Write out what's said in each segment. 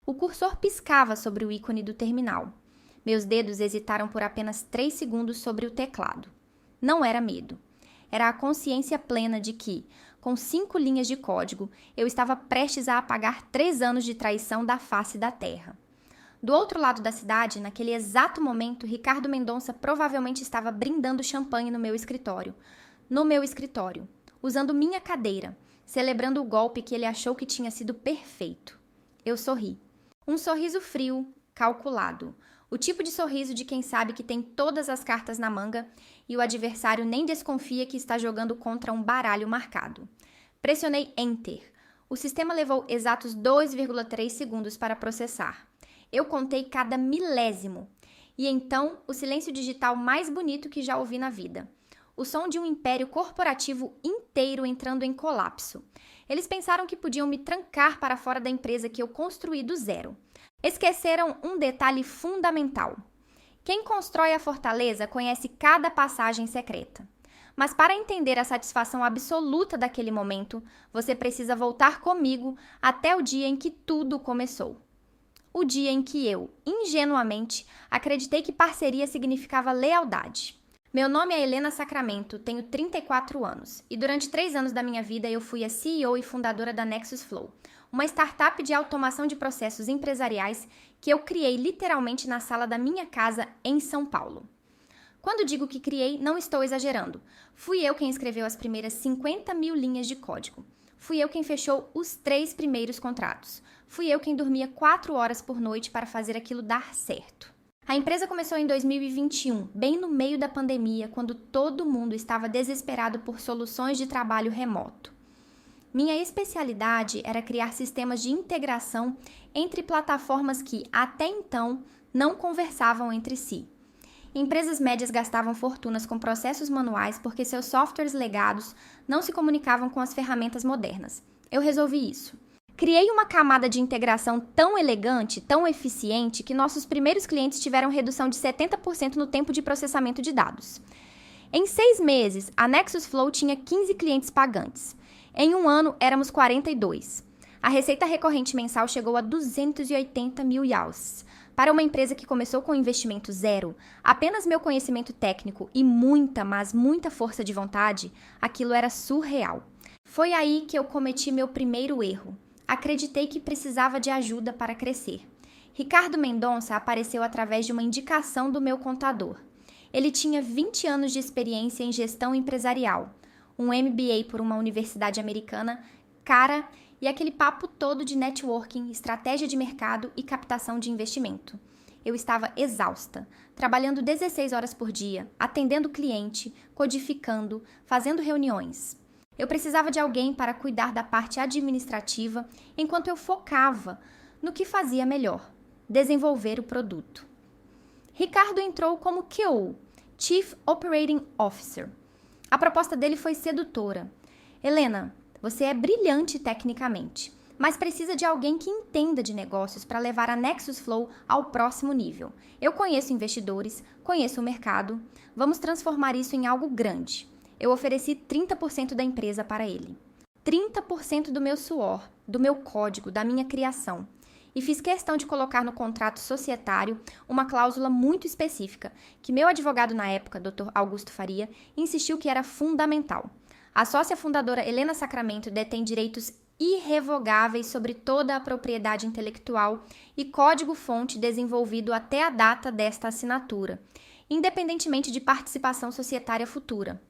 O cursor piscava sobre o ícone do terminal. Meus dedos hesitaram por apenas 3 segundos sobre o teclado. Não era medo. Era a consciência plena de que, com 5 linhas de código, eu estava prestes a apagar 3 anos de traição da face da terra. Do outro lado da cidade, naquele exato momento, Ricardo Mendonça provavelmente estava brindando champanhe no meu escritório. No meu escritório, usando minha cadeira, celebrando o golpe que ele achou que tinha sido perfeito. Eu sorri. Um sorriso frio, calculado. O tipo de sorriso de quem sabe que tem todas as cartas na manga e o adversário nem desconfia que está jogando contra um baralho marcado. Pressionei Enter. O sistema levou exatos 2,3 segundos para processar. Eu contei cada milésimo. E então, o silêncio digital mais bonito que já ouvi na vida. O som de um império corporativo inteiro entrando em colapso. Eles pensaram que podiam me trancar para fora da empresa que eu construí do zero. Esqueceram um detalhe fundamental. Quem constrói a fortaleza conhece cada passagem secreta. Mas para entender a satisfação absoluta daquele momento, você precisa voltar comigo até o dia em que tudo começou. O dia em que eu, ingenuamente, acreditei que parceria significava lealdade. Meu nome é Helena Sacramento, tenho 34 anos e durante 3 anos da minha vida eu fui a CEO e fundadora da Nexus Flow, uma startup de automação de processos empresariais que eu criei literalmente na sala da minha casa em São Paulo. Quando digo que criei, não estou exagerando. Fui eu quem escreveu as primeiras 50 mil linhas de código. Fui eu quem fechou os 3 primeiros contratos. Fui eu quem dormia 4 horas por noite para fazer aquilo dar certo. A empresa começou em 2021, bem no meio da pandemia, quando todo mundo estava desesperado por soluções de trabalho remoto. Minha especialidade era criar sistemas de integração entre plataformas que, até então, não conversavam entre si. Empresas médias gastavam fortunas com processos manuais porque seus softwares legados não se comunicavam com as ferramentas modernas. Eu resolvi isso. Criei uma camada de integração tão elegante, tão eficiente, que nossos primeiros clientes tiveram redução de 70% no tempo de processamento de dados. Em 6 meses, a Nexus Flow tinha 15 clientes pagantes. Em 1 ano, éramos 42. A receita recorrente mensal chegou a 280 mil reais. Para uma empresa que começou com investimento zero, apenas meu conhecimento técnico e muita, mas muita força de vontade, aquilo era surreal. Foi aí que eu cometi meu primeiro erro. Acreditei que precisava de ajuda para crescer. Ricardo Mendonça apareceu através de uma indicação do meu contador. Ele tinha 20 anos de experiência em gestão empresarial, um MBA por uma universidade americana, cara, e aquele papo todo de networking, estratégia de mercado e captação de investimento. Eu estava exausta, trabalhando 16 horas por dia, atendendo cliente, codificando, fazendo reuniões. Eu precisava de alguém para cuidar da parte administrativa, enquanto eu focava no que fazia melhor, desenvolver o produto. Ricardo entrou como QO, Chief Operating Officer. A proposta dele foi sedutora. Helena, você é brilhante tecnicamente, mas precisa de alguém que entenda de negócios para levar a Nexus Flow ao próximo nível. Eu conheço investidores, conheço o mercado, vamos transformar isso em algo grande. Eu ofereci 30% da empresa para ele. 30% do meu suor, do meu código, da minha criação. E fiz questão de colocar no contrato societário uma cláusula muito específica, que meu advogado na época, Dr. Augusto Faria, insistiu que era fundamental. A sócia fundadora Helena Sacramento detém direitos irrevogáveis sobre toda a propriedade intelectual e código-fonte desenvolvido até a data desta assinatura, independentemente de participação societária futura.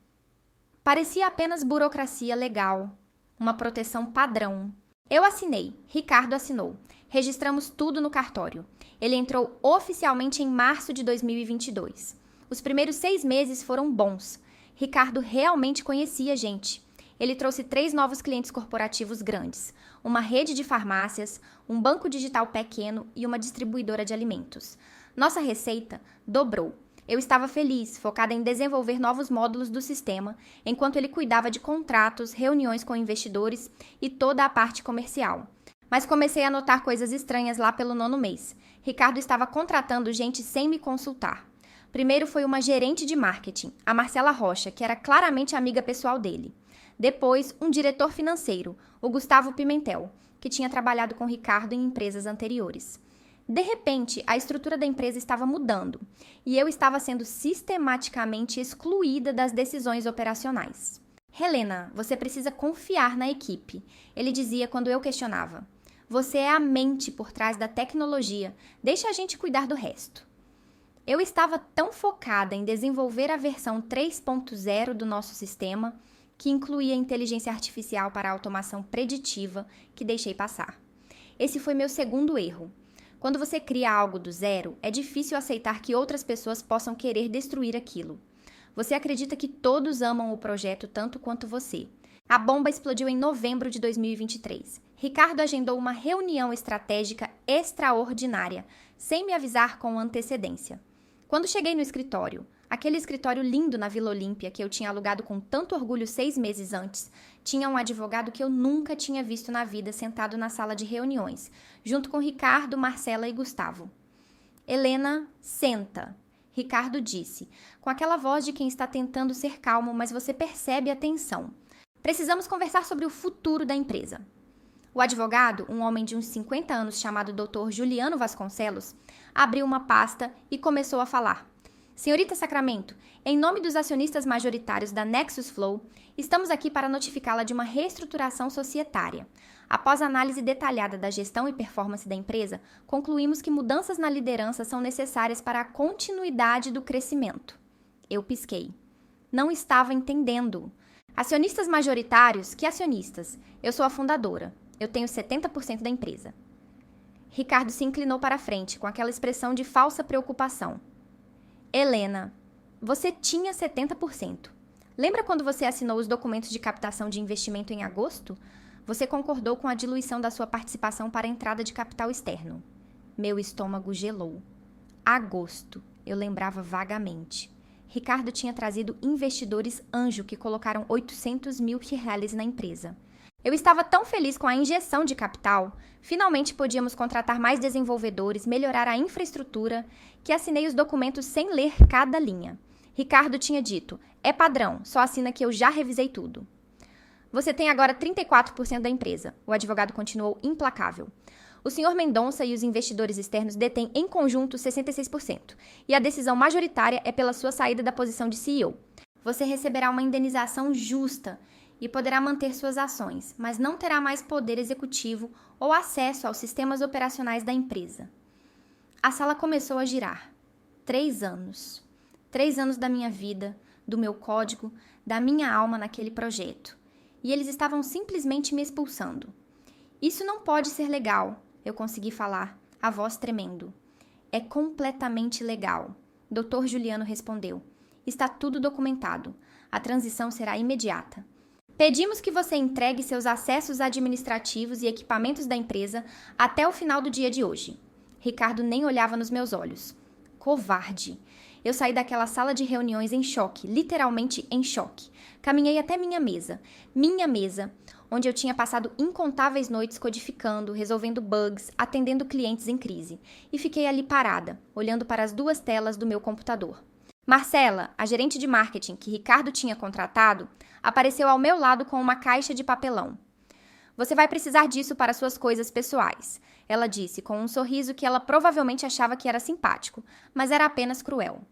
Parecia apenas burocracia legal, uma proteção padrão. Eu assinei, Ricardo assinou. Registramos tudo no cartório. Ele entrou oficialmente em março de 2022. Os primeiros 6 meses foram bons. Ricardo realmente conhecia gente. Ele trouxe 3 novos clientes corporativos grandes, uma rede de farmácias, um banco digital pequeno e uma distribuidora de alimentos. Nossa receita dobrou. Eu estava feliz, focada em desenvolver novos módulos do sistema, enquanto ele cuidava de contratos, reuniões com investidores e toda a parte comercial. Mas comecei a notar coisas estranhas lá pelo 9º mês. Ricardo estava contratando gente sem me consultar. Primeiro foi uma gerente de marketing, a Marcela Rocha, que era claramente amiga pessoal dele. Depois, um diretor financeiro, o Gustavo Pimentel, que tinha trabalhado com Ricardo em empresas anteriores. De repente, a estrutura da empresa estava mudando e eu estava sendo sistematicamente excluída das decisões operacionais. Helena, você precisa confiar na equipe, ele dizia quando eu questionava. Você é a mente por trás da tecnologia, deixa a gente cuidar do resto. Eu estava tão focada em desenvolver a versão 3.0 do nosso sistema, que incluía inteligência artificial para automação preditiva, que deixei passar. Esse foi meu segundo erro. Quando você cria algo do zero, é difícil aceitar que outras pessoas possam querer destruir aquilo. Você acredita que todos amam o projeto tanto quanto você. A bomba explodiu em novembro de 2023. Ricardo agendou uma reunião estratégica extraordinária, sem me avisar com antecedência. Quando cheguei no escritório, aquele escritório lindo na Vila Olímpia que eu tinha alugado com tanto orgulho 6 meses antes, tinha um advogado que eu nunca tinha visto na vida sentado na sala de reuniões, junto com Ricardo, Marcela e Gustavo. Helena, senta, Ricardo disse, com aquela voz de quem está tentando ser calmo, mas você percebe a tensão. Precisamos conversar sobre o futuro da empresa. O advogado, um homem de uns 50 anos chamado Dr. Juliano Vasconcelos, abriu uma pasta e começou a falar. Senhorita Sacramento, em nome dos acionistas majoritários da Nexus Flow, estamos aqui para notificá-la de uma reestruturação societária. Após análise detalhada da gestão e performance da empresa, concluímos que mudanças na liderança são necessárias para a continuidade do crescimento. Eu pisquei. Não estava entendendo. Acionistas majoritários? Que acionistas? Eu sou a fundadora. Eu tenho 70% da empresa. Ricardo se inclinou para a frente, com aquela expressão de falsa preocupação. Helena, você tinha 70%. Lembra quando você assinou os documentos de captação de investimento em agosto? Você concordou com a diluição da sua participação para a entrada de capital externo. Meu estômago gelou. Agosto, eu lembrava vagamente. Ricardo tinha trazido investidores anjo que colocaram 800 mil reais na empresa. Eu estava tão feliz com a injeção de capital, finalmente podíamos contratar mais desenvolvedores, melhorar a infraestrutura, que assinei os documentos sem ler cada linha. Ricardo tinha dito, é padrão, só assina que eu já revisei tudo. Você tem agora 34% da empresa, o advogado continuou implacável. O Sr. Mendonça e os investidores externos detêm em conjunto 66%, e a decisão majoritária é pela sua saída da posição de CEO. Você receberá uma indenização justa e poderá manter suas ações, mas não terá mais poder executivo ou acesso aos sistemas operacionais da empresa. A sala começou a girar. 3 anos. 3 anos da minha vida, do meu código, da minha alma naquele projeto. E eles estavam simplesmente me expulsando. Isso não pode ser legal, eu consegui falar, a voz tremendo. É completamente legal, Dr. Juliano respondeu. Está tudo documentado. A transição será imediata. Pedimos que você entregue seus acessos administrativos e equipamentos da empresa até o final do dia de hoje. Ricardo nem olhava nos meus olhos. Covarde. Eu saí daquela sala de reuniões em choque, literalmente em choque. Caminhei até minha mesa, onde eu tinha passado incontáveis noites codificando, resolvendo bugs, atendendo clientes em crise. E fiquei ali parada, olhando para as 2 telas do meu computador. Marcela, a gerente de marketing que Ricardo tinha contratado, apareceu ao meu lado com uma caixa de papelão. Você vai precisar disso para suas coisas pessoais, ela disse com um sorriso que ela provavelmente achava que era simpático, mas era apenas cruel.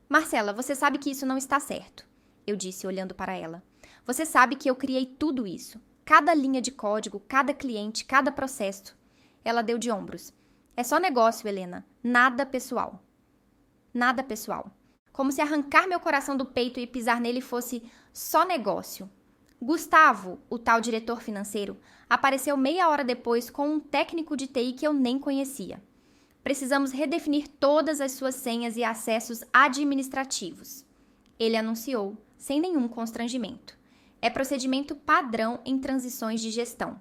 Marcela, você sabe que isso não está certo, eu disse olhando para ela. Você sabe que eu criei tudo isso, cada linha de código, cada cliente, cada processo. Ela deu de ombros. É só negócio, Helena, nada pessoal. Nada pessoal. Como se arrancar meu coração do peito e pisar nele fosse só negócio. Gustavo, o tal diretor financeiro, apareceu meia hora depois com um técnico de TI que eu nem conhecia. Precisamos redefinir todas as suas senhas e acessos administrativos. Ele anunciou, sem nenhum constrangimento. É procedimento padrão em transições de gestão.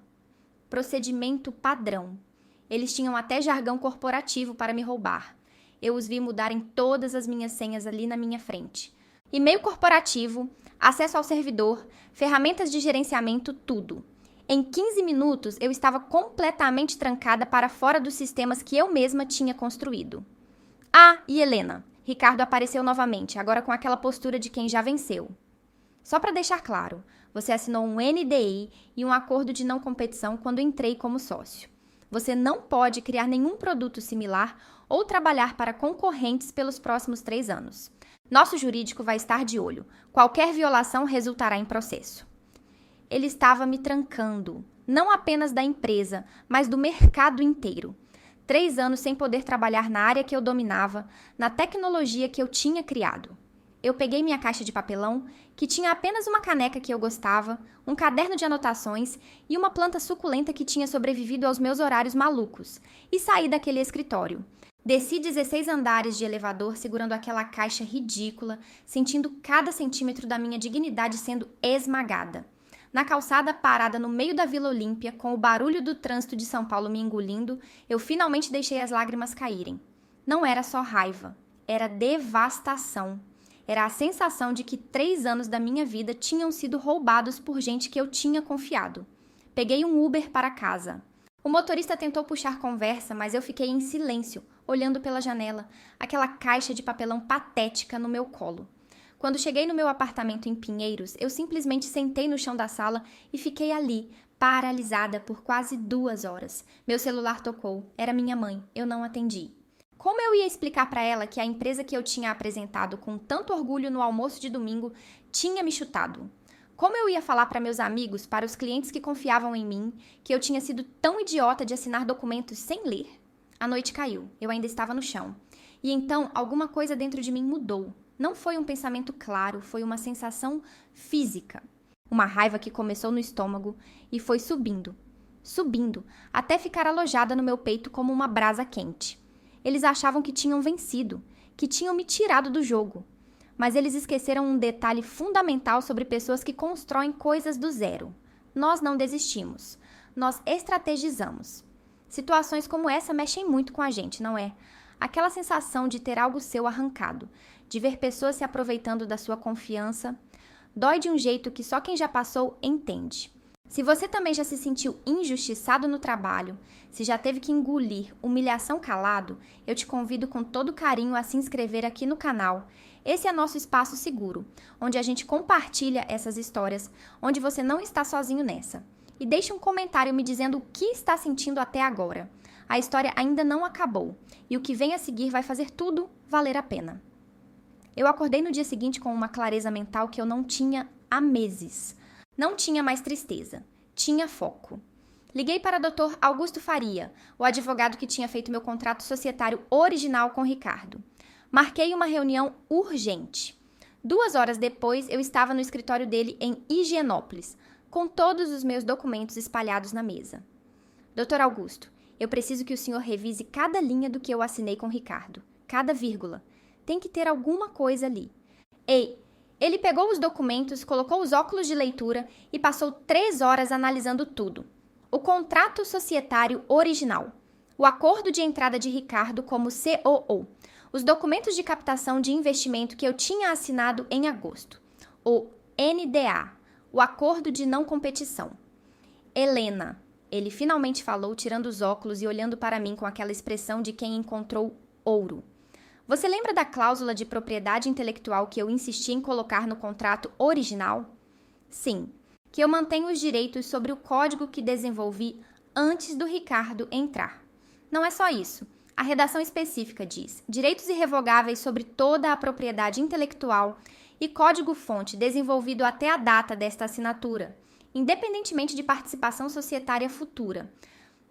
Procedimento padrão. Eles tinham até jargão corporativo para me roubar. Eu os vi mudarem todas as minhas senhas ali na minha frente. E-mail corporativo, acesso ao servidor, ferramentas de gerenciamento, tudo. Em 15 minutos, eu estava completamente trancada para fora dos sistemas que eu mesma tinha construído. Ah, e Helena. Ricardo apareceu novamente, agora com aquela postura de quem já venceu. Só para deixar claro, você assinou um NDI e um acordo de não competição quando entrei como sócio. Você não pode criar nenhum produto similar ou trabalhar para concorrentes pelos próximos 3 anos. Nosso jurídico vai estar de olho. Qualquer violação resultará em processo. Ele estava me trancando, não apenas da empresa, mas do mercado inteiro. 3 anos sem poder trabalhar na área que eu dominava, na tecnologia que eu tinha criado. Eu peguei minha caixa de papelão, que tinha apenas uma caneca que eu gostava, um caderno de anotações e uma planta suculenta que tinha sobrevivido aos meus horários malucos, e saí daquele escritório. Desci 16 andares de elevador segurando aquela caixa ridícula, sentindo cada centímetro da minha dignidade sendo esmagada. Na calçada, parada no meio da Vila Olímpia, com o barulho do trânsito de São Paulo me engolindo, eu finalmente deixei as lágrimas caírem. Não era só raiva, era devastação. Era a sensação de que 3 anos da minha vida tinham sido roubados por gente que eu tinha confiado. Peguei um Uber para casa. O motorista tentou puxar conversa, mas eu fiquei em silêncio, olhando pela janela, aquela caixa de papelão patética no meu colo. Quando cheguei no meu apartamento em Pinheiros, eu simplesmente sentei no chão da sala e fiquei ali, paralisada por quase 2 horas. Meu celular tocou. Era minha mãe. Eu não atendi. Como eu ia explicar para ela que a empresa que eu tinha apresentado com tanto orgulho no almoço de domingo tinha me chutado? Como eu ia falar para meus amigos, para os clientes que confiavam em mim, que eu tinha sido tão idiota de assinar documentos sem ler? A noite caiu. Eu ainda estava no chão. E então, alguma coisa dentro de mim mudou. Não foi um pensamento claro, foi uma sensação física. Uma raiva que começou no estômago e foi subindo, até ficar alojada no meu peito como uma brasa quente. Eles achavam que tinham vencido, que tinham me tirado do jogo. Mas eles esqueceram um detalhe fundamental sobre pessoas que constroem coisas do zero. Nós não desistimos. Nós estrategizamos. Situações como essa mexem muito com a gente, não é? Aquela sensação de ter algo seu arrancado, de ver pessoas se aproveitando da sua confiança, dói de um jeito que só quem já passou entende. Se você também já se sentiu injustiçado no trabalho, se já teve que engolir humilhação calado, eu te convido com todo carinho a se inscrever aqui no canal. Esse é nosso espaço seguro, onde a gente compartilha essas histórias, onde você não está sozinho nessa. E deixe um comentário me dizendo o que está sentindo até agora. A história ainda não acabou, e o que vem a seguir vai fazer tudo valer a pena. Eu acordei no dia seguinte com uma clareza mental que eu não tinha há meses. Não tinha mais tristeza, tinha foco. Liguei para o Dr. Augusto Faria, o advogado que tinha feito meu contrato societário original com Ricardo. Marquei uma reunião urgente. 2 horas depois, eu estava no escritório dele em Higienópolis, com todos os meus documentos espalhados na mesa. Dr. Augusto, eu preciso que o senhor revise cada linha do que eu assinei com Ricardo, cada vírgula. Tem que ter alguma coisa ali. Ei! Ele pegou os documentos, colocou os óculos de leitura e passou 3 horas analisando tudo. O contrato societário original, o acordo de entrada de Ricardo como COO, os documentos de captação de investimento que eu tinha assinado em agosto, o NDA, o acordo de não competição. Helena, ele finalmente falou, tirando os óculos e olhando para mim com aquela expressão de quem encontrou ouro. Você lembra da cláusula de propriedade intelectual que eu insisti em colocar no contrato original? Sim, que eu mantenho os direitos sobre o código que desenvolvi antes do Ricardo entrar. Não é só isso. A redação específica diz: direitos irrevogáveis sobre toda a propriedade intelectual e código-fonte desenvolvido até a data desta assinatura, independentemente de participação societária futura.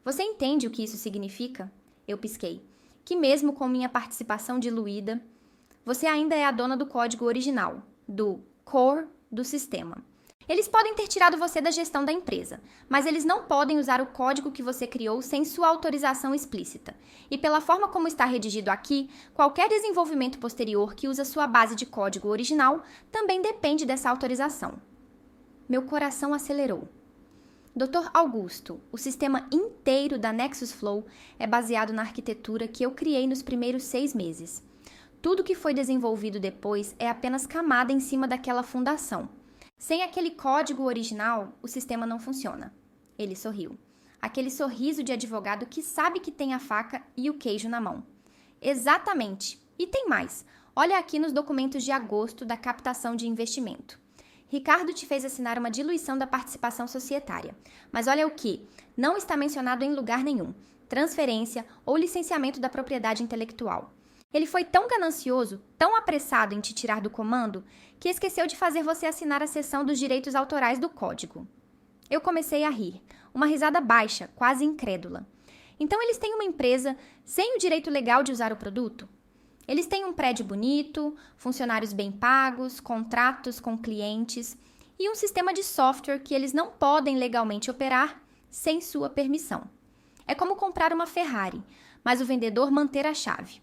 Você entende o que isso significa? Eu pisquei. Que mesmo com minha participação diluída, você ainda é a dona do código original, do core do sistema. Eles podem ter tirado você da gestão da empresa, mas eles não podem usar o código que você criou sem sua autorização explícita. E pela forma como está redigido aqui, qualquer desenvolvimento posterior que usa sua base de código original também depende dessa autorização. Meu coração acelerou. Dr. Augusto, o sistema inteiro da Nexus Flow é baseado na arquitetura que eu criei nos primeiros 6 meses. Tudo que foi desenvolvido depois é apenas camada em cima daquela fundação. Sem aquele código original, o sistema não funciona. Ele sorriu. Aquele sorriso de advogado que sabe que tem a faca e o queijo na mão. Exatamente. E tem mais. Olha aqui nos documentos de agosto da captação de investimento. Ricardo te fez assinar uma diluição da participação societária. Mas olha o que? Não está mencionado em lugar nenhum. Transferência ou licenciamento da propriedade intelectual. Ele foi tão ganancioso, tão apressado em te tirar do comando, que esqueceu de fazer você assinar a seção dos direitos autorais do código. Eu comecei a rir, uma risada baixa, quase incrédula. Então eles têm uma empresa sem o direito legal de usar o produto? Eles têm um prédio bonito, funcionários bem pagos, contratos com clientes e um sistema de software que eles não podem legalmente operar sem sua permissão. É como comprar uma Ferrari, mas o vendedor manter a chave.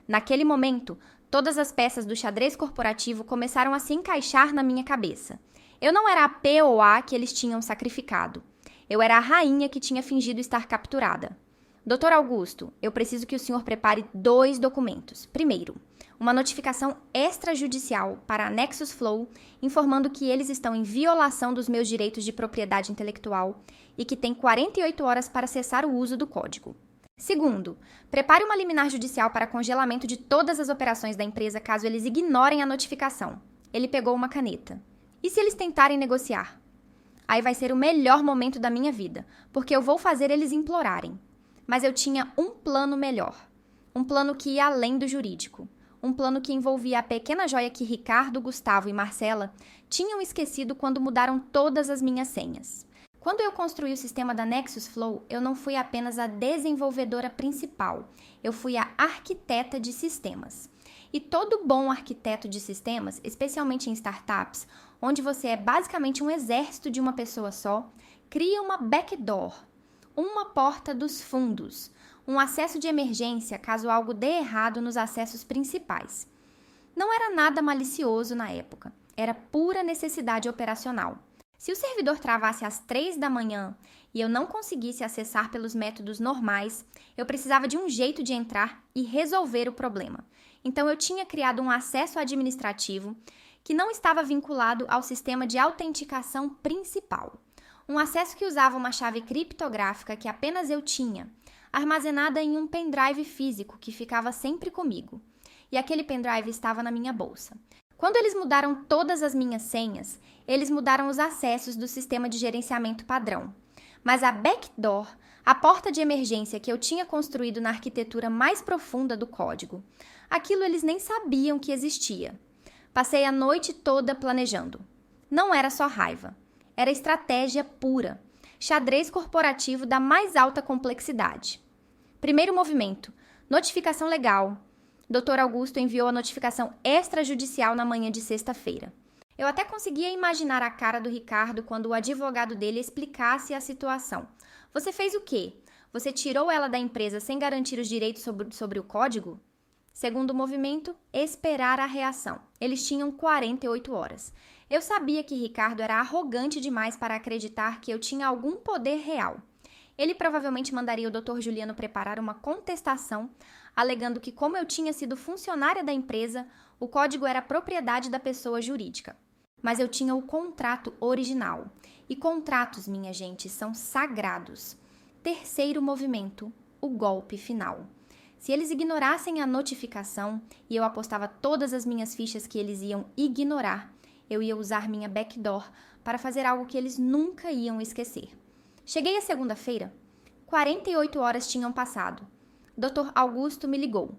Naquele momento, todas as peças do xadrez corporativo começaram a se encaixar na minha cabeça. Eu não era a P ou A que eles tinham sacrificado. Eu era a rainha que tinha fingido estar capturada. Dr. Augusto, eu preciso que o senhor prepare 2 documentos. Primeiro, uma notificação extrajudicial para a Nexus Flow, informando que eles estão em violação dos meus direitos de propriedade intelectual e que tem 48 horas para cessar o uso do código. Segundo, prepare uma liminar judicial para congelamento de todas as operações da empresa caso eles ignorem a notificação. Ele pegou uma caneta. E se eles tentarem negociar? Aí vai ser o melhor momento da minha vida, porque eu vou fazer eles implorarem. Mas eu tinha um plano melhor. Um plano que ia além do jurídico. Um plano que envolvia a pequena joia que Ricardo, Gustavo e Marcela tinham esquecido quando mudaram todas as minhas senhas. Quando eu construí o sistema da Nexus Flow, eu não fui apenas a desenvolvedora principal, eu fui a arquiteta de sistemas. E todo bom arquiteto de sistemas, especialmente em startups, onde você é basicamente um exército de uma pessoa só, cria uma backdoor, uma porta dos fundos, um acesso de emergência caso algo dê errado nos acessos principais. Não era nada malicioso na época, era pura necessidade operacional. Se o servidor travasse às 3 da manhã e eu não conseguisse acessar pelos métodos normais, eu precisava de um jeito de entrar e resolver o problema. Então eu tinha criado um acesso administrativo que não estava vinculado ao sistema de autenticação principal. Um acesso que usava uma chave criptográfica que apenas eu tinha, armazenada em um pendrive físico que ficava sempre comigo. E aquele pendrive estava na minha bolsa. Quando eles mudaram todas as minhas senhas, eles mudaram os acessos do sistema de gerenciamento padrão. Mas a backdoor, a porta de emergência que eu tinha construído na arquitetura mais profunda do código, aquilo eles nem sabiam que existia. Passei a noite toda planejando. Não era só raiva. Era estratégia pura. Xadrez corporativo da mais alta complexidade. Primeiro movimento. Notificação legal. Dr. Augusto enviou a notificação extrajudicial na manhã de sexta-feira. Eu até conseguia imaginar a cara do Ricardo quando o advogado dele explicasse a situação. Você fez o quê? Você tirou ela da empresa sem garantir os direitos sobre o código? Segundo movimento, esperar a reação. Eles tinham 48 horas. Eu sabia que Ricardo era arrogante demais para acreditar que eu tinha algum poder real. Ele provavelmente mandaria o Dr. Juliano preparar uma contestação, alegando que, como eu tinha sido funcionária da empresa, o código era propriedade da pessoa jurídica. Mas eu tinha o contrato original. E contratos, minha gente, são sagrados. Terceiro movimento, o golpe final. Se eles ignorassem a notificação, e eu apostava todas as minhas fichas que eles iam ignorar, eu ia usar minha backdoor para fazer algo que eles nunca iam esquecer. Cheguei à segunda-feira. 48 horas tinham passado. Dr. Augusto me ligou.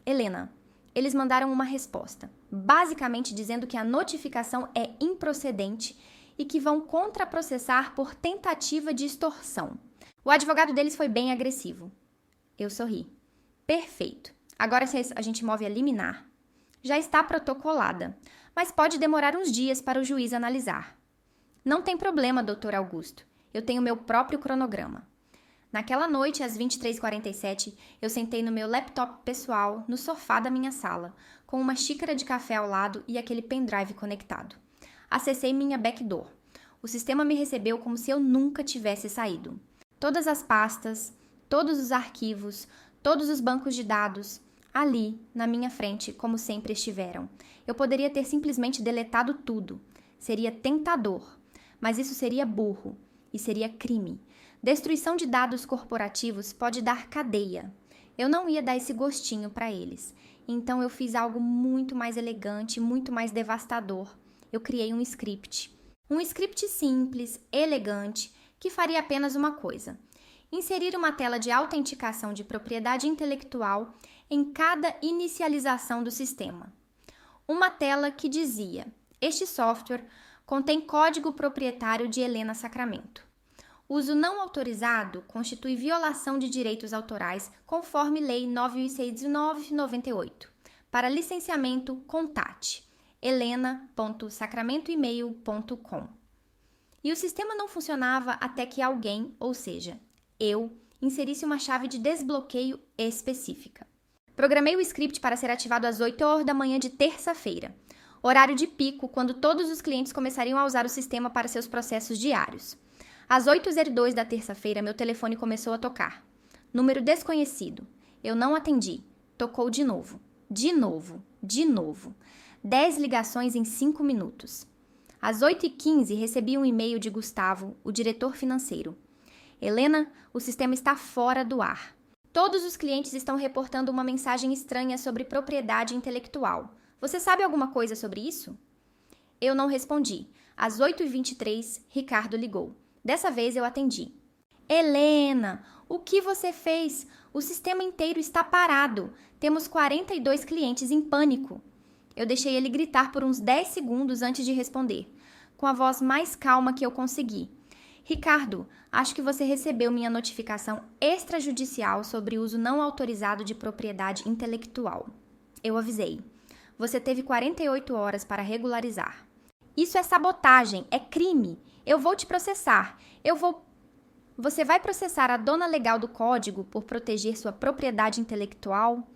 Helena, eles mandaram uma resposta, basicamente dizendo que a notificação é improcedente e que vão contraprocessar por tentativa de extorsão. O advogado deles foi bem agressivo. Eu sorri. Perfeito. Agora a gente move a liminar. Já está protocolada, mas pode demorar uns dias para o juiz analisar. Não tem problema, Dr. Augusto. Eu tenho meu próprio cronograma. Naquela noite, às 23h47, eu sentei no meu laptop pessoal, no sofá da minha sala, com uma xícara de café ao lado e aquele pendrive conectado. Acessei minha backdoor. O sistema me recebeu como se eu nunca tivesse saído. Todas as pastas, todos os arquivos, todos os bancos de dados, ali, na minha frente, como sempre estiveram. Eu poderia ter simplesmente deletado tudo. Seria tentador, mas isso seria burro e seria crime. Destruição de dados corporativos pode dar cadeia. Eu não ia dar esse gostinho para eles. Então eu fiz algo muito mais elegante, muito mais devastador. Eu criei um script. Um script simples, elegante, que faria apenas uma coisa: inserir uma tela de autenticação de propriedade intelectual em cada inicialização do sistema. Uma tela que dizia: este software contém código proprietário de Helena Sacramento. Uso não autorizado constitui violação de direitos autorais conforme Lei 9.609/98. Para licenciamento, contate helena.sacramentoemail.com. E o sistema não funcionava até que alguém, ou seja, eu, inserisse uma chave de desbloqueio específica. Programei o script para ser ativado às 8h da manhã de terça-feira, horário de pico, quando todos os clientes começariam a usar o sistema para seus processos diários. Às 8h02 da terça-feira, meu telefone começou a tocar. Número desconhecido. Eu não atendi. Tocou de novo. De novo. De novo. 10 ligações em 5 minutos. Às 8h15, recebi um e-mail de Gustavo, o diretor financeiro. Helena, o sistema está fora do ar. Todos os clientes estão reportando uma mensagem estranha sobre propriedade intelectual. Você sabe alguma coisa sobre isso? Eu não respondi. Às 8h23, Ricardo ligou. Dessa vez eu atendi. Helena, o que você fez? O sistema inteiro está parado. Temos 42 clientes em pânico. Eu deixei ele gritar por uns 10 segundos antes de responder, com a voz mais calma que eu consegui. Ricardo, acho que você recebeu minha notificação extrajudicial sobre uso não autorizado de propriedade intelectual. Eu avisei. Você teve 48 horas para regularizar. Isso é sabotagem, é crime. Eu vou te processar. Você vai processar a dona legal do código por proteger sua propriedade intelectual?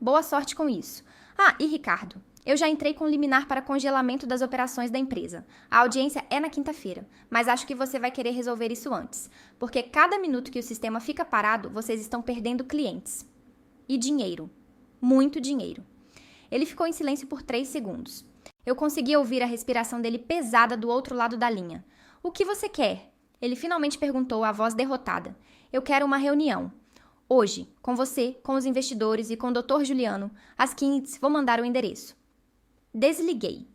Boa sorte com isso. Ah, e Ricardo, eu já entrei com liminar para congelamento das operações da empresa. A audiência é na quinta-feira, mas acho que você vai querer resolver isso antes, porque cada minuto que o sistema fica parado, vocês estão perdendo clientes. E dinheiro. Muito dinheiro. Ele ficou em silêncio por 3 segundos. Eu consegui ouvir a respiração dele pesada do outro lado da linha. O que você quer? Ele finalmente perguntou, a voz derrotada. Eu quero uma reunião. Hoje, com você, com os investidores e com o Dr. Juliano. Às 15, vou mandar o endereço. Desliguei.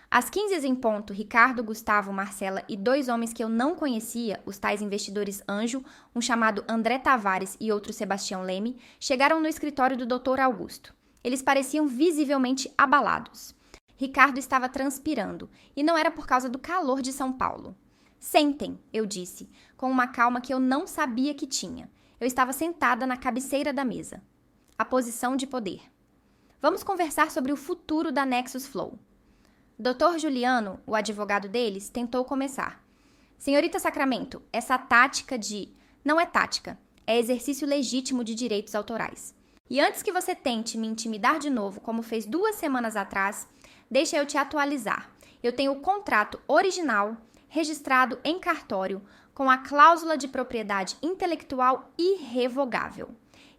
Às 15 em ponto, Ricardo, Gustavo, Marcela e 2 homens que eu não conhecia, os tais investidores Anjo, um chamado André Tavares e outro Sebastião Leme, chegaram no escritório do Dr. Augusto. Eles pareciam visivelmente abalados. Ricardo estava transpirando, e não era por causa do calor de São Paulo. Sentem, eu disse, com uma calma que eu não sabia que tinha. Eu estava sentada na cabeceira da mesa. A posição de poder. Vamos conversar sobre o futuro da Nexus Flow. Dr. Juliano, o advogado deles, tentou começar. Senhorita Sacramento, essa tática de... Não é tática, é exercício legítimo de direitos autorais. E antes que você tente me intimidar de novo, como fez 2 semanas atrás, deixa eu te atualizar. Eu tenho o contrato original, registrado em cartório, com a cláusula de propriedade intelectual irrevogável.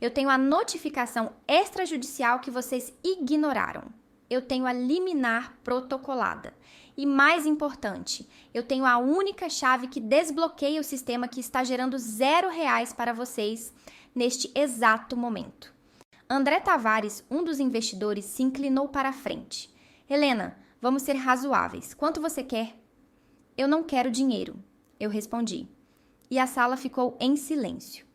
Eu tenho a notificação extrajudicial que vocês ignoraram. Eu tenho a liminar protocolada. E mais importante, eu tenho a única chave que desbloqueia o sistema que está gerando R$0 para vocês neste exato momento. André Tavares, um dos investidores, se inclinou para a frente. Helena, vamos ser razoáveis. Quanto você quer? Eu não quero dinheiro, eu respondi. E a sala ficou em silêncio.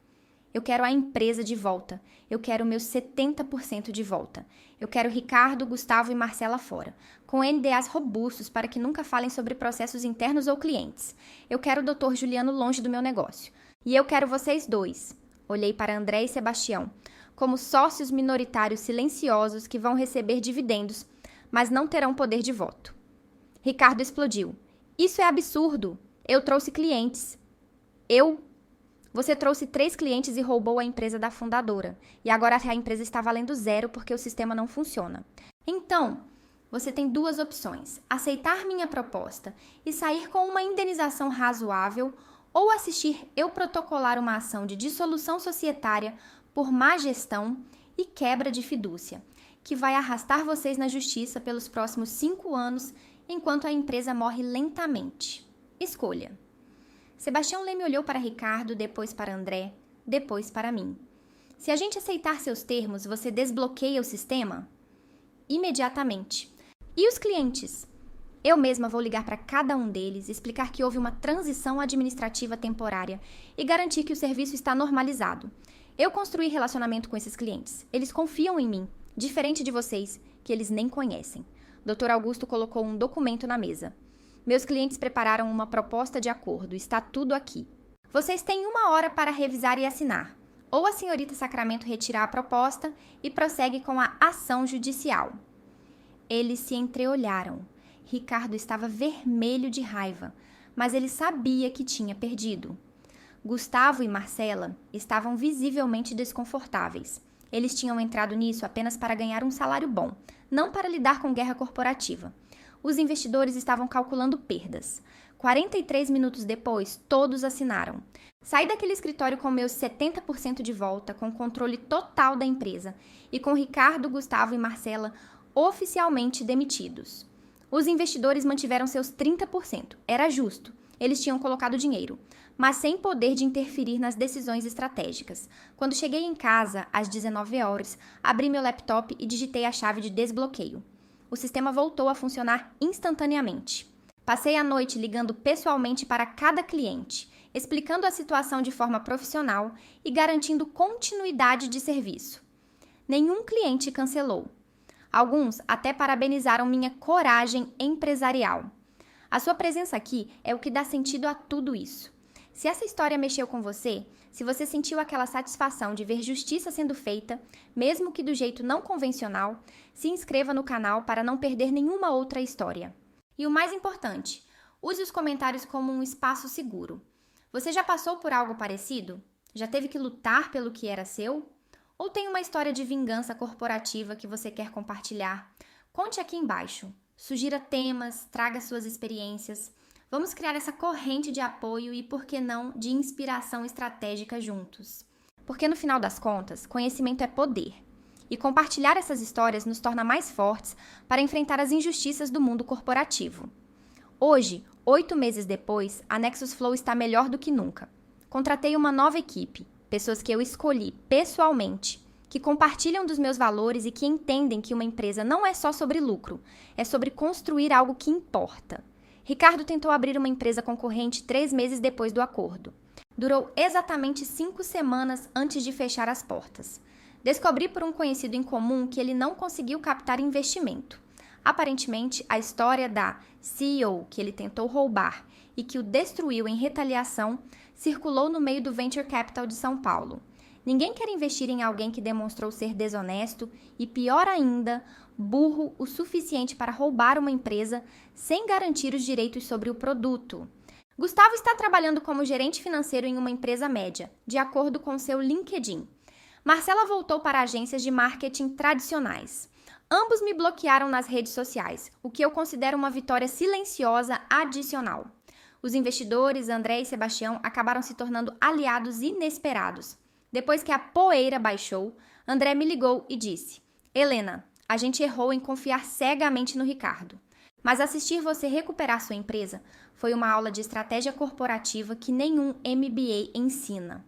Eu quero a empresa de volta. Eu quero meus 70% de volta. Eu quero Ricardo, Gustavo e Marcela fora, com NDAs robustos para que nunca falem sobre processos internos ou clientes. Eu quero o Dr. Juliano longe do meu negócio. E eu quero vocês 2. Olhei para André e Sebastião, como sócios minoritários silenciosos que vão receber dividendos, mas não terão poder de voto. Ricardo explodiu. Isso é absurdo. Eu trouxe clientes. Você trouxe 3 clientes e roubou a empresa da fundadora. E agora a empresa está valendo 0 porque o sistema não funciona. Então, você tem 2 opções. Aceitar minha proposta e sair com uma indenização razoável ou assistir eu protocolar uma ação de dissolução societária por má gestão e quebra de fidúcia, que vai arrastar vocês na justiça pelos próximos 5 anos enquanto a empresa morre lentamente. Escolha. Sebastião Leme olhou para Ricardo, depois para André, depois para mim. Se a gente aceitar seus termos, você desbloqueia o sistema? Imediatamente. E os clientes? Eu mesma vou ligar para cada um deles, explicar que houve uma transição administrativa temporária e garantir que o serviço está normalizado. Eu construí relacionamento com esses clientes. Eles confiam em mim, diferente de vocês, que eles nem conhecem. Dr. Augusto colocou um documento na mesa. Meus clientes prepararam uma proposta de acordo. Está tudo aqui. Vocês têm 1 hora para revisar e assinar. Ou a senhorita Sacramento retira a proposta e prossegue com a ação judicial. Eles se entreolharam. Ricardo estava vermelho de raiva, mas ele sabia que tinha perdido. Gustavo e Marcela estavam visivelmente desconfortáveis. Eles tinham entrado nisso apenas para ganhar um salário bom, não para lidar com guerra corporativa. Os investidores estavam calculando perdas. 43 minutos depois, todos assinaram. Saí daquele escritório com meus 70% de volta, com controle total da empresa e com Ricardo, Gustavo e Marcela oficialmente demitidos. Os investidores mantiveram seus 30%. Era justo. Eles tinham colocado dinheiro, mas sem poder de interferir nas decisões estratégicas. Quando cheguei em casa, às 19 horas, abri meu laptop e digitei a chave de desbloqueio. O sistema voltou a funcionar instantaneamente. Passei a noite ligando pessoalmente para cada cliente, explicando a situação de forma profissional e garantindo continuidade de serviço. Nenhum cliente cancelou. Alguns até parabenizaram minha coragem empresarial. A sua presença aqui é o que dá sentido a tudo isso. Se essa história mexeu com você, se você sentiu aquela satisfação de ver justiça sendo feita, mesmo que do jeito não convencional, se inscreva no canal para não perder nenhuma outra história. E o mais importante, use os comentários como um espaço seguro. Você já passou por algo parecido? Já teve que lutar pelo que era seu? Ou tem uma história de vingança corporativa que você quer compartilhar? Conte aqui embaixo. Sugira temas, traga suas experiências. Vamos criar essa corrente de apoio e, por que não, de inspiração estratégica juntos. Porque no final das contas, conhecimento é poder. E compartilhar essas histórias nos torna mais fortes para enfrentar as injustiças do mundo corporativo. Hoje, 8 meses depois, a Nexus Flow está melhor do que nunca. Contratei uma nova equipe. Pessoas que eu escolhi pessoalmente, que compartilham dos meus valores e que entendem que uma empresa não é só sobre lucro, é sobre construir algo que importa. Ricardo tentou abrir uma empresa concorrente 3 meses depois do acordo. Durou exatamente 5 semanas antes de fechar as portas. Descobri por um conhecido em comum que ele não conseguiu captar investimento. Aparentemente, a história da CEO que ele tentou roubar e que o destruiu em retaliação circulou no meio do Venture Capital de São Paulo. Ninguém quer investir em alguém que demonstrou ser desonesto e, pior ainda, burro o suficiente para roubar uma empresa sem garantir os direitos sobre o produto. Gustavo está trabalhando como gerente financeiro em uma empresa média, de acordo com seu LinkedIn. Marcela voltou para agências de marketing tradicionais. Ambos me bloquearam nas redes sociais, o que eu considero uma vitória silenciosa adicional. Os investidores, André e Sebastião, acabaram se tornando aliados inesperados. Depois que a poeira baixou, André me ligou e disse: Helena, a gente errou em confiar cegamente no Ricardo. Mas assistir você recuperar sua empresa foi uma aula de estratégia corporativa que nenhum MBA ensina.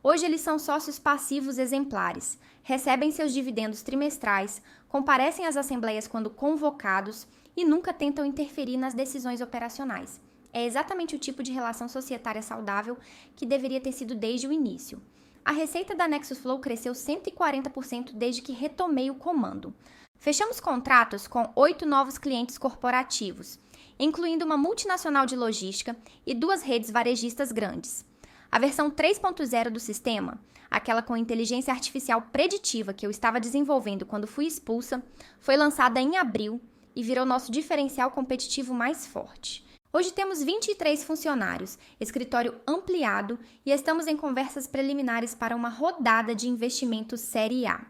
Hoje eles são sócios passivos exemplares, recebem seus dividendos trimestrais, comparecem às assembleias quando convocados e nunca tentam interferir nas decisões operacionais. É exatamente o tipo de relação societária saudável que deveria ter sido desde o início. A receita da Nexus Flow cresceu 140% desde que retomei o comando. Fechamos contratos com 8 novos clientes corporativos, incluindo uma multinacional de logística e 2 redes varejistas grandes. A versão 3.0 do sistema, aquela com inteligência artificial preditiva que eu estava desenvolvendo quando fui expulsa, foi lançada em abril e virou nosso diferencial competitivo mais forte. Hoje temos 23 funcionários, escritório ampliado e estamos em conversas preliminares para uma rodada de investimento Série A.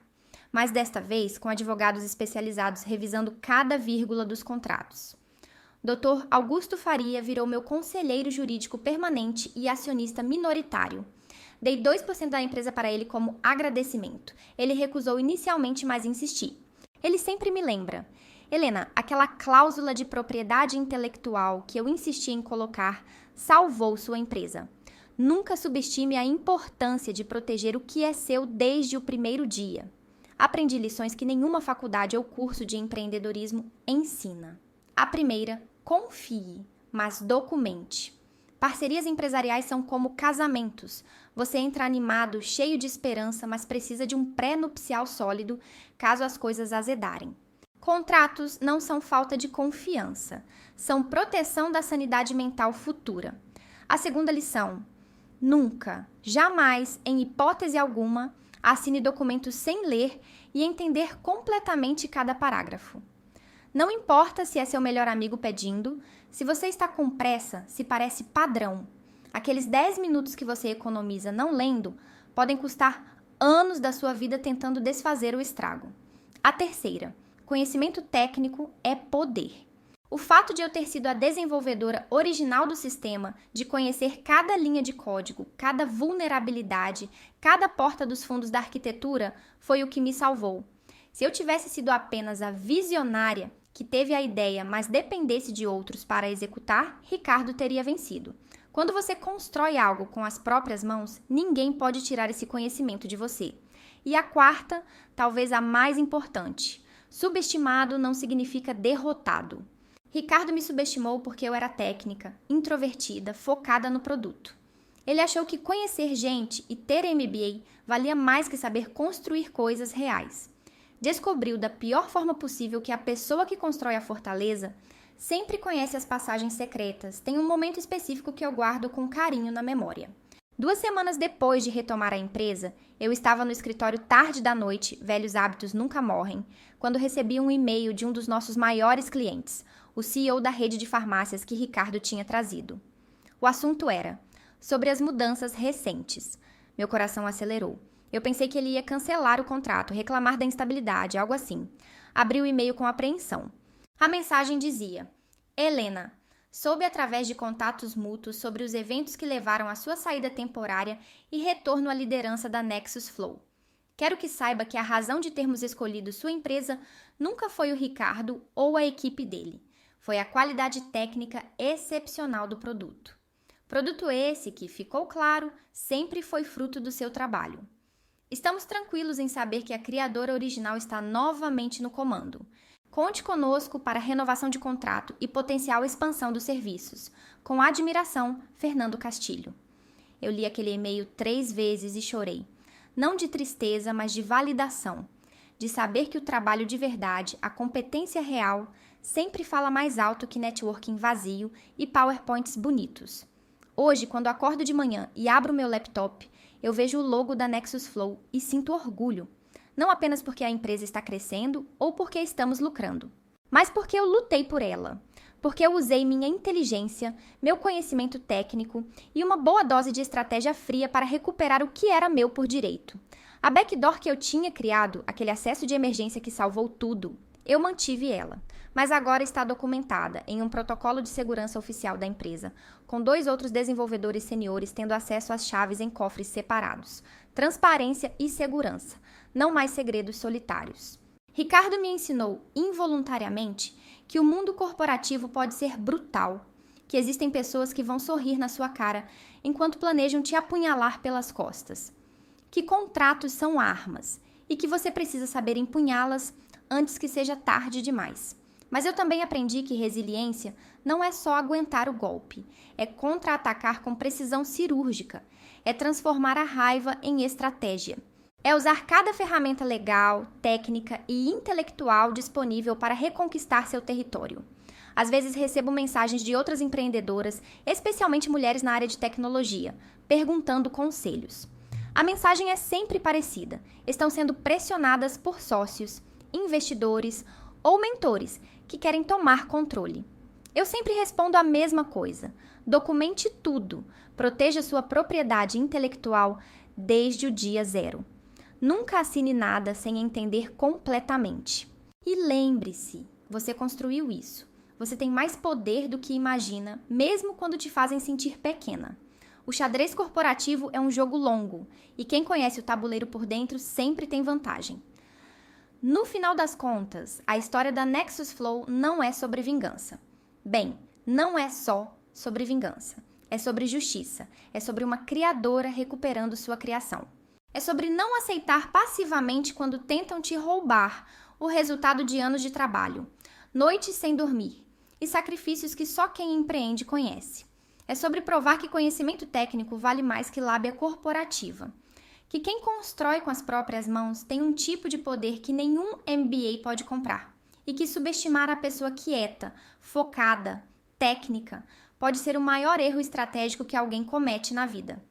Mas desta vez com advogados especializados revisando cada vírgula dos contratos. Dr. Augusto Faria virou meu conselheiro jurídico permanente e acionista minoritário. Dei 2% da empresa para ele como agradecimento. Ele recusou inicialmente, mas insisti. Ele sempre me lembra: Helena, aquela cláusula de propriedade intelectual que eu insisti em colocar salvou sua empresa. Nunca subestime a importância de proteger o que é seu desde o primeiro dia. Aprendi lições que nenhuma faculdade ou curso de empreendedorismo ensina. A primeira Confie, mas documente. Parcerias empresariais são como casamentos. Você entra animado, cheio de esperança, mas precisa de um pré-nupcial sólido caso as coisas azedarem. Contratos não são falta de confiança, são proteção da sanidade mental futura. A segunda lição: nunca, jamais, em hipótese alguma, assine documentos sem ler e entender completamente cada parágrafo. Não importa se é seu melhor amigo pedindo, se você está com pressa, se parece padrão. Aqueles 10 minutos que você economiza não lendo podem custar anos da sua vida tentando desfazer o estrago. A terceira: conhecimento técnico é poder. O fato de eu ter sido a desenvolvedora original do sistema, de conhecer cada linha de código, cada vulnerabilidade, cada porta dos fundos da arquitetura, foi o que me salvou. Se eu tivesse sido apenas a visionária que teve a ideia, mas dependesse de outros para executar, Ricardo teria vencido. Quando você constrói algo com as próprias mãos, ninguém pode tirar esse conhecimento de você. E a quarta, talvez a mais importante: subestimado não significa derrotado. Ricardo me subestimou porque eu era técnica, introvertida, focada no produto. Ele achou que conhecer gente e ter MBA valia mais que saber construir coisas reais. Descobriu da pior forma possível que a pessoa que constrói a fortaleza sempre conhece as passagens secretas, tem um momento específico que eu guardo com carinho na memória. 2 semanas depois de retomar a empresa, eu estava no escritório tarde da noite, velhos hábitos nunca morrem, quando recebi um e-mail de um dos nossos maiores clientes, o CEO da rede de farmácias que Ricardo tinha trazido. O assunto era sobre as mudanças recentes. Meu coração acelerou. Eu pensei que ele ia cancelar o contrato, reclamar da instabilidade, algo assim. Abri o e-mail com apreensão. A mensagem dizia: Helena, soube através de contatos mútuos sobre os eventos que levaram à sua saída temporária e retorno à liderança da Nexus Flow. Quero que saiba que a razão de termos escolhido sua empresa nunca foi o Ricardo ou a equipe dele. Foi a qualidade técnica excepcional do produto. Produto esse que, ficou claro, sempre foi fruto do seu trabalho. Estamos tranquilos em saber que a criadora original está novamente no comando. Conte conosco para renovação de contrato e potencial expansão dos serviços. Com admiração, Fernando Castilho. Eu li aquele e-mail 3 vezes e chorei. Não de tristeza, mas de validação. De saber que o trabalho de verdade, a competência real, sempre fala mais alto que networking vazio e PowerPoints bonitos. Hoje, quando acordo de manhã e abro meu laptop, eu vejo o logo da Nexus Flow e sinto orgulho. Não apenas porque a empresa está crescendo ou porque estamos lucrando, mas porque eu lutei por ela. Porque eu usei minha inteligência, meu conhecimento técnico e uma boa dose de estratégia fria para recuperar o que era meu por direito. A backdoor que eu tinha criado, aquele acesso de emergência que salvou tudo, eu mantive ela. Mas agora está documentada em um protocolo de segurança oficial da empresa, com 2 outros desenvolvedores seniores tendo acesso às chaves em cofres separados. Transparência e segurança, não mais segredos solitários. Ricardo me ensinou, involuntariamente, que o mundo corporativo pode ser brutal, que existem pessoas que vão sorrir na sua cara enquanto planejam te apunhalar pelas costas, que contratos são armas e que você precisa saber empunhá-las antes que seja tarde demais. Mas eu também aprendi que resiliência não é só aguentar o golpe, é contra-atacar com precisão cirúrgica, é transformar a raiva em estratégia. É usar cada ferramenta legal, técnica e intelectual disponível para reconquistar seu território. Às vezes recebo mensagens de outras empreendedoras, especialmente mulheres na área de tecnologia, perguntando conselhos. A mensagem é sempre parecida. Estão sendo pressionadas por sócios, investidores ou mentores que querem tomar controle. Eu sempre respondo a mesma coisa. Documente tudo. Proteja sua propriedade intelectual desde o dia 0. Nunca assine nada sem entender completamente. E lembre-se, você construiu isso. Você tem mais poder do que imagina, mesmo quando te fazem sentir pequena. O xadrez corporativo é um jogo longo, e quem conhece o tabuleiro por dentro sempre tem vantagem. No final das contas, a história da Nexus Flow não é sobre vingança. Bem, não é só sobre vingança. É sobre justiça. É sobre uma criadora recuperando sua criação. É sobre não aceitar passivamente quando tentam te roubar o resultado de anos de trabalho, noites sem dormir, e sacrifícios que só quem empreende conhece. É sobre provar que conhecimento técnico vale mais que lábia corporativa. Que quem constrói com as próprias mãos tem um tipo de poder que nenhum MBA pode comprar. E que subestimar a pessoa quieta, focada, técnica, pode ser o maior erro estratégico que alguém comete na vida.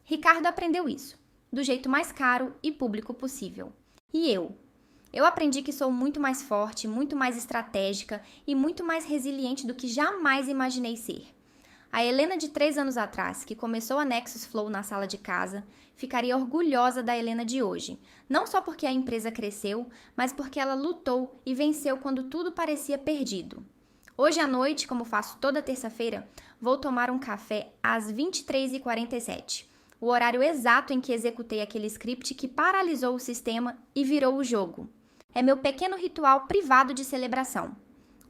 Ricardo aprendeu isso, do jeito mais caro e público possível. E eu? Eu aprendi que sou muito mais forte, muito mais estratégica e muito mais resiliente do que jamais imaginei ser. A Helena de 3 anos atrás, que começou a Nexus Flow na sala de casa, ficaria orgulhosa da Helena de hoje. Não só porque a empresa cresceu, mas porque ela lutou e venceu quando tudo parecia perdido. Hoje à noite, como faço toda terça-feira, vou tomar um café às 23h47. O horário exato em que executei aquele script que paralisou o sistema e virou o jogo. É meu pequeno ritual privado de celebração.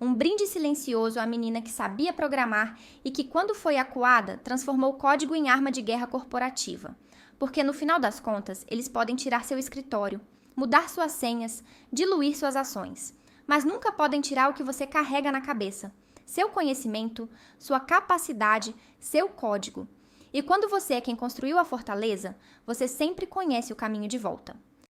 Um brinde silencioso à menina que sabia programar e que, quando foi acuada, transformou o código em arma de guerra corporativa. Porque, no final das contas, eles podem tirar seu escritório, mudar suas senhas, diluir suas ações. Mas nunca podem tirar o que você carrega na cabeça. Seu conhecimento, sua capacidade, seu código. E quando você é quem construiu a fortaleza, você sempre conhece o caminho de volta.